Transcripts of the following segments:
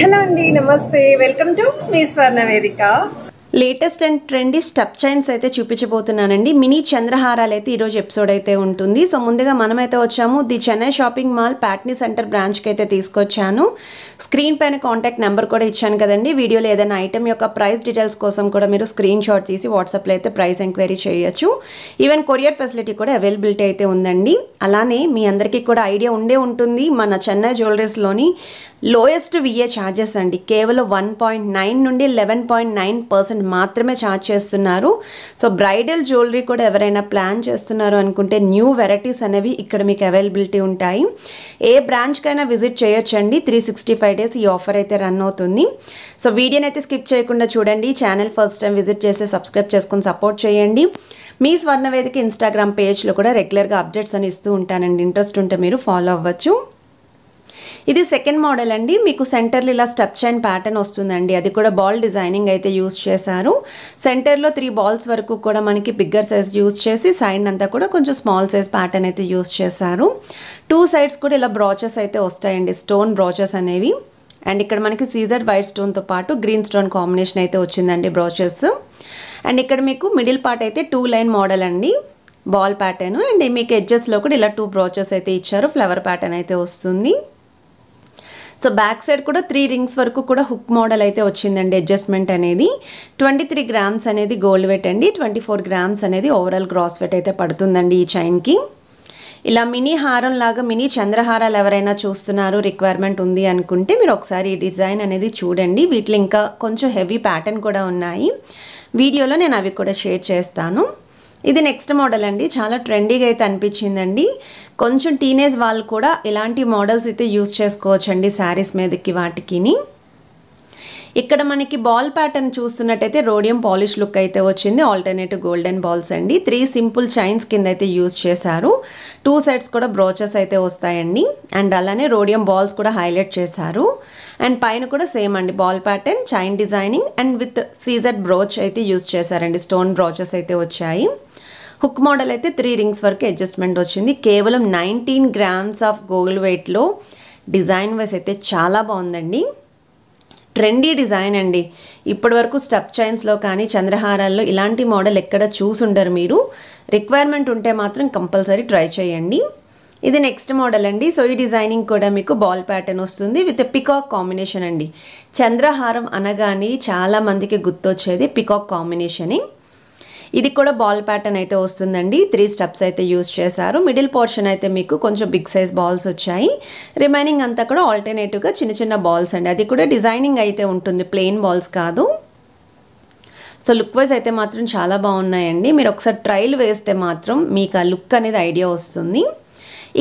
Hello అండి, నమస్తే. Welcome to me స్వర్ణ వేదిక. Latest and trendy step chains అయితే చూపించబోతున్నానండి. మినీ చంద్రహారాలు అయితే ఈరోజు ఎపిసోడ్ అయితే ఉంటుంది. సో ముందుగా మనమైతే వచ్చాము the Chennai shopping mall Patny centre బ్రాంచ్కి అయితే తీసుకొచ్చాను. స్క్రీన్ పైన కాంటాక్ట్ నెంబర్ కూడా ఇచ్చాను కదండి. వీడియోలో ఏదైనా ఐటమ్ యొక్క ప్రైస్ డీటెయిల్స్ కోసం కూడా మీరు స్క్రీన్ షాట్ తీసి వాట్సాప్లో అయితే ప్రైస్ ఎంక్వైరీ చేయొచ్చు. ఈవెన్ కొరియర్ ఫెసిలిటీ కూడా అవైలబిలిటీ అయితే ఉందండి. అలానే మీ అందరికీ కూడా ఐడియా ఉండే ఉంటుంది, మన చెన్నై జ్యువెలరీస్లోని లోయెస్ట్ విఏ ఛార్జెస్ అండి. కేవలం 1.9 నుండి 11.9% మాత్రమే ఛార్జ్ చేస్తున్నారు. సో బ్రైడల్ జ్యువెలరీ కూడా ఎవరైనా ప్లాన్ చేస్తున్నారు అనుకుంటే న్యూ వెరైటీస్ అనేవి ఇక్కడ మీకు అవైలబిలిటీ ఉంటాయి. ఏ బ్రాంచ్కైనా విజిట్ చేయొచ్చండి. 365 డేస్ ఈ ఆఫర్ అయితే రన్ అవుతుంది. సో వీడియోని అయితే స్కిప్ చేయకుండా చూడండి. ఛానల్ ఫస్ట్ టైం విజిట్ చేసి సబ్స్క్రైబ్ చేసుకుని సపోర్ట్ చేయండి. మీ స్వర్ణవేదిక ఇన్స్టాగ్రామ్ పేజ్లో కూడా రెగ్యులర్గా అప్డేట్స్ అని ఇస్తూ ఉంటానండి. ఇంట్రెస్ట్ ఉంటే మీరు ఫాలో అవ్వచ్చు. ఇది సెకండ్ మోడల్ అండి. మీకు సెంటర్లో ఇలా స్టెప్ చైన్ ప్యాటర్న్ వస్తుందండి. అది కూడా బాల్ డిజైనింగ్ అయితే యూస్ చేశారు. సెంటర్లో 3 బాల్స్ వరకు కూడా మనకి బిగ్గర్ సైజ్ యూస్ చేసి సైడ్ అంతా కూడా కొంచెం స్మాల్ సైజ్ ప్యాటర్న్ అయితే యూస్ చేశారు. 2 సైడ్స్ కూడా ఇలా బ్రాచెస్ అయితే వస్తాయండి, స్టోన్ బ్రాచెస్ అనేవి. అండ్ ఇక్కడ మనకి సీజర్ వైట్ స్టోన్తో పాటు గ్రీన్ స్టోన్ కాంబినేషన్ అయితే వచ్చిందండి బ్రాచెస్. అండ్ ఇక్కడ మీకు మిడిల్ పార్ట్ అయితే 2 లైన్ మోడల్ అండి, బాల్ ప్యాటర్న్. అండ్ మీకు ఎడ్జెస్లో కూడా ఇలా 2 బ్రాచెస్ అయితే ఇచ్చారు. ఫ్లవర్ ప్యాటర్న్ అయితే వస్తుంది. సో బ్యాక్ సైడ్ కూడా 3 రింగ్స్ వరకు కూడా హుక్ మోడల్ అయితే వచ్చిందండి. అడ్జస్ట్మెంట్ అనేది 23 గ్రామ్స్ అనేది గోల్డ్ వెయిట్ అండి, 24 గ్రామ్స్ అనేది ఓవరాల్ గ్రాస్ వెయిట్ అయితే పడుతుందండి ఈ చైన్కి. ఇలా మినీ హారం లాగా మినీ చంద్రహారాలు ఎవరైనా చూస్తున్నారు, రిక్వైర్మెంట్ ఉంది అనుకుంటే మీరు ఒకసారి ఈ డిజైన్ అనేది చూడండి. వీటిలో ఇంకా కొంచెం హెవీ ప్యాటర్న్ కూడా ఉన్నాయి. వీడియోలో నేను అవి కూడా షేర్ చేస్తాను. ఇది నెక్స్ట్ మోడల్ అండి. చాలా ట్రెండీగా అయితే అనిపించిందండి. కొంచెం టీనేజ్ వాళ్ళు కూడా ఇలాంటి మోడల్స్ అయితే యూస్ చేసుకోవచ్చండి శారీస్ మీదకి వాటికిని. ఇక్కడ మనకి బాల్ ప్యాటర్న్ చూస్తున్నట్టయితే రోడియం పాలిష్ లుక్ అయితే వచ్చింది. ఆల్టర్నేటివ్ గోల్డెన్ బాల్స్ అండి. 3 సింపుల్ చైన్స్ కింద అయితే యూస్ చేశారు. 2 సైడ్స్ కూడా బ్రోచెస్ అయితే వస్తాయండి. అండ్ అలానే రోడియం బాల్స్ కూడా హైలైట్ చేశారు. అండ్ పైన కూడా సేమ్ అండి, ball pattern, chain designing and with సీజర్ బ్రోచ్ అయితే యూస్ చేశారండి. స్టోన్ బ్రోచెస్ అయితే వచ్చాయి. హుక్ మోడల్ అయితే 3 రింగ్స్ వరకు అడ్జస్ట్మెంట్ వచ్చింది. కేవలం 19 గ్రామ్స్ ఆఫ్ గోల్డ్ వెయిట్లో డిజైన్ వైస్ అయితే చాలా బాగుందండి. ట్రెండీ డిజైన్ అండి. ఇప్పటి వరకు స్టెప్ చైన్స్లో కానీ చంద్రహారాల్లో ఇలాంటి మోడల్ ఎక్కడ చూసుండరు మీరు. రిక్వైర్మెంట్ ఉంటే మాత్రం కంపల్సరీ ట్రై చేయండి. ఇది నెక్స్ట్ మోడల్ అండి. సో ఈ డిజైనింగ్ కూడా మీకు బాల్ ప్యాటర్న్ వస్తుంది విత్ పికాక్ కాంబినేషన్ అండి. చంద్రహారం అనగానే చాలా మందికి గుర్తొచ్చేది పికాక్ కాంబినేషన్. ఇది కూడా బాల్ ప్యాటర్న్ అయితే వస్తుందండి. 3 స్టెప్స్ అయితే యూస్ చేశారు. మిడిల్ పోర్షన్ అయితే మీకు కొంచెం బిగ్ సైజ్ బాల్స్ వచ్చాయి. రిమైనింగ్ అంతా కూడా ఆల్టర్నేటివ్గా చిన్న చిన్న బాల్స్ అండి. అది కూడా డిజైనింగ్ అయితే ఉంటుంది, ప్లెయిన్ బాల్స్ కాదు. సో లుక్ వైజ్ అయితే మాత్రం చాలా బాగున్నాయండి. మీరు ఒకసారి ట్రైల్ వేస్తే మాత్రం మీకు ఆ లుక్ అనేది ఐడియా వస్తుంది.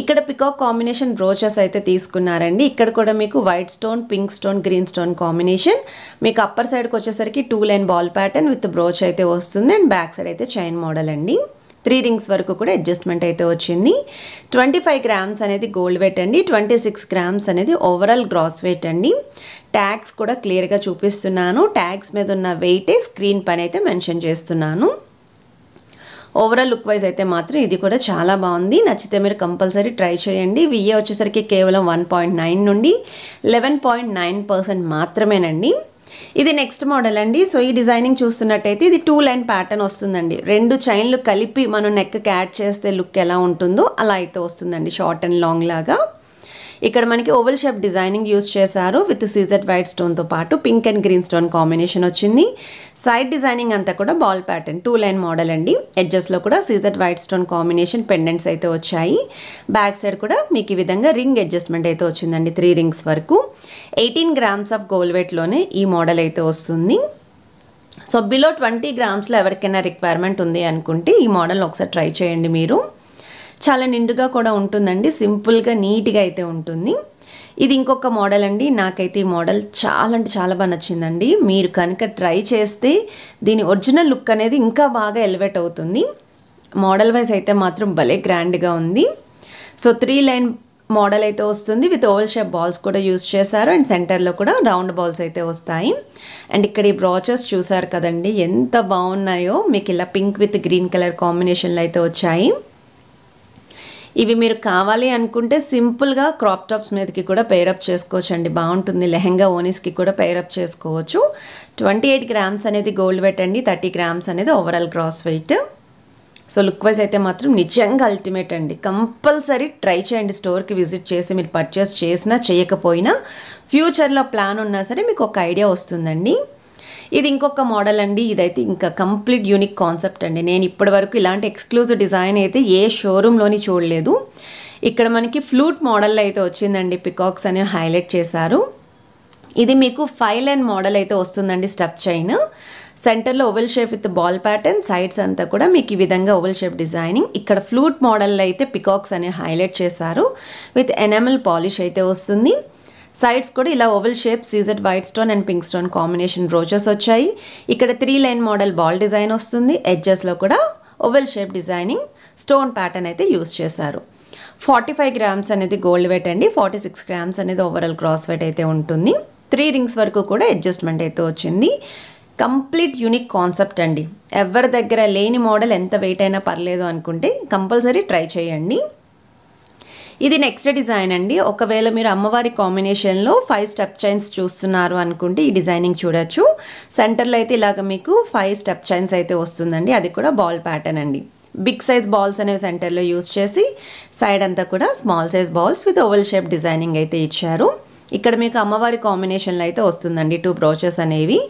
ఇక్కడ పికాక్ కాంబినేషన్ బ్రోచెస్ అయితే తీసుకున్నారండి. ఇక్కడ కూడా మీకు white stone, pink stone, green stone combination. మీకు అప్పర్ సైడ్కి వచ్చేసరికి 2 line ball pattern with brooch అయితే వస్తుంది. అండ్ బ్యాక్ సైడ్ అయితే చైన్ మోడల్ అండి. 3 రింగ్స్ వరకు కూడా అడ్జస్ట్మెంట్ అయితే వచ్చింది. 25 గ్రామ్స్ అనేది గోల్డ్ వెయిట్ అండి, 26 గ్రామ్స్ అనేది ఓవరాల్ గ్రాస్ వెయిట్ అండి. ట్యాగ్స్ కూడా క్లియర్గా చూపిస్తున్నాను. ట్యాగ్స్ మీద ఉన్న వెయిటే స్క్రీన్ పైన అయితే మెన్షన్ చేస్తున్నాను. ఓవరాల్ లుక్ వైజ్ అయితే మాత్రం ఇది కూడా చాలా బాగుంది. నచ్చితే మీరు కంపల్సరీ ట్రై చేయండి. విఏ వచ్చేసరికి కేవలం 1.9 నుండి 11.9% మాత్రమేనండి. ఇది నెక్స్ట్ మోడల్ అండి. సో ఈ డిజైనింగ్ చూస్తున్నట్టయితే ఇది 2 లైన్ ప్యాటర్న్ వస్తుందండి. 2 చైన్లు కలిపి మనం నెక్కి యాడ్ చేస్తే లుక్ ఎలా ఉంటుందో అలా అయితే వస్తుందండి, షార్ట్ అండ్ లాంగ్ లాగా. ఇక్కడ మనకి ఓవల్ షేప్ డిజైనింగ్ యూస్ చేశారు విత్ సీజర్ వైట్ స్టోన్తో పాటు pink and green stone combination వచ్చింది. సైడ్ డిజైనింగ్ అంతా కూడా బాల్ ప్యాటర్న్ 2 లైన్ మోడల్ అండి. ఎడ్జెస్లో కూడా సీజర్ వైట్ స్టోన్ కాంబినేషన్ పెండెంట్స్ అయితే వచ్చాయి. బ్యాక్ సైడ్ కూడా మీకు ఈ విధంగా రింగ్ అడ్జస్ట్మెంట్ అయితే వచ్చిందండి, 3 రింగ్స్ వరకు. 18 గ్రామ్స్ ఆఫ్ గోల్డ్ వెయిట్లోనే ఈ మోడల్ అయితే వస్తుంది. సో బిలో 20 గ్రామ్స్లో ఎవరికైనా రిక్వైర్మెంట్ ఉంది అనుకుంటే ఈ మోడల్ ఒకసారి ట్రై చేయండి మీరు. చాలా నిండుగా కూడా ఉంటుందండి, సింపుల్గా నీట్గా అయితే ఉంటుంది. ఇది ఇంకొక మోడల్ అండి. నాకైతే ఈ మోడల్ చాలా అంటే చాలా బాగా నచ్చిందండి. మీరు కనుక ట్రై చేస్తే దీని ఒరిజినల్ లుక్ అనేది ఇంకా బాగా ఎలివేట్ అవుతుంది. మోడల్ వైజ్ అయితే మాత్రం భలే గ్రాండ్గా ఉంది. సో 3 లైన్ మోడల్ అయితే వస్తుంది విత్ ఓవల్ షేప్ బాల్స్ కూడా యూస్ చేశారు. అండ్ సెంటర్లో కూడా రౌండ్ బాల్స్ అయితే వస్తాయి. అండ్ ఇక్కడ ఈ బ్రాచెస్ చూసారు కదండి, ఎంత బాగున్నాయో. మీకు ఇలా పింక్ విత్ గ్రీన్ కలర్ కాంబినేషన్లో అయితే వచ్చాయి. ఇవి మీరు కావాలి అనుకుంటే సింపుల్గా క్రాప్ టాప్స్ మీదకి కూడా పేరప్ చేసుకోవచ్చు అండి, బాగుంటుంది. లెహెంగా ఓనీస్కి కూడా పేరప్ చేసుకోవచ్చు. 28 గ్రామ్స్ అనేది గోల్డ్ వెయిట్ అండి, 30 గ్రామ్స్ అనేది overall gross weight. So look wise అయితే మాత్రం నిజంగా అల్టిమేట్ అండి. కంపల్సరీ ట్రై చేయండి, స్టోర్కి విజిట్ చేసి మీరు పర్చేస్ చేసినా చేయకపోయినా ఫ్యూచర్లో ప్లాన్ ఉన్నా సరే మీకు ఒక ఐడియా వస్తుందండి. ఇది ఇంకొక మోడల్ అండి, ఇదైతే ఇంకా కంప్లీట్ యూనిక్ కాన్సెప్ట్ అండి. నేను ఇప్పటి వరకు ఇలాంటి ఎక్స్క్లూజివ్ డిజైన్ అయితే ఏ షోరూంలోని చూడలేదు. ఇక్కడ మనకి ఫ్లూట్ మోడల్లో అయితే వచ్చిందండి, పికాక్స్ అనేవి హైలైట్ చేశారు. ఇది మీకు 5 లైన్ మోడల్ అయితే వస్తుందండి, స్టెప్ చైన్. సెంటర్లో oval shape with ball pattern, sides అంతా కూడా మీకు ఈ విధంగా ఓవెల్ షేప్ డిజైనింగ్. ఇక్కడ ఫ్లూట్ మోడల్లో అయితే పికాక్స్ అనేవి హైలైట్ చేశారు, విత్ ఎనామెల్ పాలిష్ అయితే వస్తుంది. సైడ్స్ కూడా ఇలా oval shape CZ white stone and pink stone combination brooches వచ్చాయి. ఇక్కడ 3 లైన్ మోడల్ బాల్ డిజైన్ వస్తుంది. ఎడ్జెస్లో కూడా oval shape designing stone pattern అయితే యూస్ చేశారు. 45 గ్రామ్స్ అనేది గోల్డ్ వెయిట్ అండి, 46 గ్రామ్స్ అనేది ఓవరాల్ క్రాస్ వెయిట్ అయితే ఉంటుంది. 3 రింగ్స్ వరకు కూడా అడ్జస్ట్మెంట్ అయితే వచ్చింది. కంప్లీట్ యూనిక్ కాన్సెప్ట్ అండి. ఎవరి దగ్గర లేని మోడల్ ఎంత వెయిట్ అయినా పర్లేదు అనుకుంటే కంపల్సరీ ట్రై చేయండి. ఇది నెక్స్ట్ డిజైన్ అండి. ఒకవేళ మీరు అమ్మవారి కాంబినేషన్లో 5 స్టెప్ చైన్స్ చూస్తున్నారు అనుకుంటే ఈ డిజైనింగ్ చూడొచ్చు. సెంటర్లో అయితే ఇలాగ మీకు 5 స్టెప్ చైన్స్ అయితే వస్తుందండి, అది కూడా బాల్ ప్యాటర్న్ అండి. బిగ్ సైజ్ బాల్స్ అనేవి సెంటర్లో యూస్ చేసి సైడ్ అంతా కూడా small size balls with oval shape designing అయితే ఇచ్చారు. ఇక్కడ మీకు అమ్మవారి కాంబినేషన్లో అయితే వస్తుందండి 2 బ్రోచెస్ అనేవి.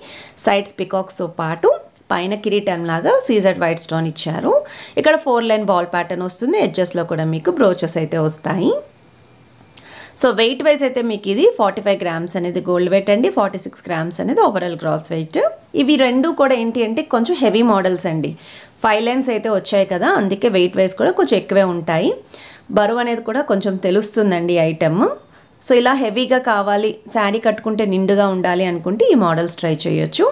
సైడ్స్ పికాక్స్తో పాటు పైన కిరీటం లాగా సీజెడ్ వైట్ స్టోన్ ఇచ్చారు. ఇక్కడ 4 లైన్ బాల్ ప్యాటర్న్ వస్తుంది. ఎడ్జెస్లో కూడా మీకు బ్రోచెస్ అయితే వస్తాయి. సో వెయిట్ వైజ్ అయితే మీకు ఇది 45 గ్రామ్స్ అనేది గోల్డ్ వెయిట్ అండి, 46 గ్రామ్స్ అనేది ఓవరాల్ గ్రాస్ వెయిట్. ఇవి రెండు కూడా ఏంటి అంటే కొంచెం హెవీ మోడల్స్ అండి. 5 లైన్స్ అయితే వచ్చాయి కదా, అందుకే వెయిట్ వైజ్ కూడా కొంచెం ఎక్కువే ఉంటాయి. బరువు అనేది కూడా కొంచెం తెలుస్తుందండి ఐటమ్. సో ఇలా హెవీగా కావాలి, శారీ కట్టుకుంటే నిండుగా ఉండాలి అనుకుంటే ఈ మోడల్స్ ట్రై చేయొచ్చు.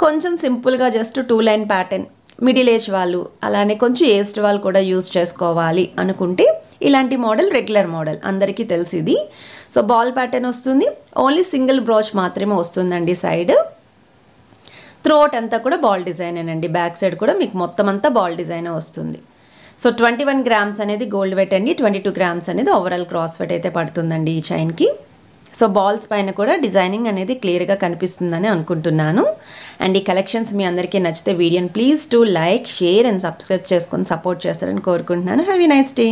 కొంచెం సింపుల్గా just 2 line pattern, middle age వాళ్ళు అలానే కొంచెం ఏజ్డ్ వాళ్ళు కూడా యూజ్ చేసుకోవాలి అనుకుంటే ఇలాంటి మోడల్ రెగ్యులర్ మోడల్ అందరికీ తెలిసింది. సో బాల్ ప్యాటర్న్ వస్తుంది, ఓన్లీ సింగిల్ బ్రోచ్ మాత్రమే వస్తుందండి సైడ్. త్రోట్ అంతా కూడా బాల్ డిజైనేనండి, బ్యాక్ సైడ్ కూడా మీకు మొత్తం అంతా బాల్ డిజైనే వస్తుంది. సో 21 గ్రామ్స్ అనేది గోల్డ్ వెయిట్ అండి, 22 గ్రామ్స్ అనేది ఓవరాల్ క్రాస్ వెయిట్ అయితే పడుతుందండి ఈ చైన్కి. సో బాల్స్ పైన కూడా డిజైనింగ్ అనేది క్లియర్గా కనిపిస్తుందని అనుకుంటున్నాను. అండ్ ఈ కలెక్షన్స్ మీ అందరికీ నచ్చితే వీడియోని please to like, share and subscribe చేసుకొని సపోర్ట్ చేస్తారని కోరుకుంటున్నాను. Have a nice day.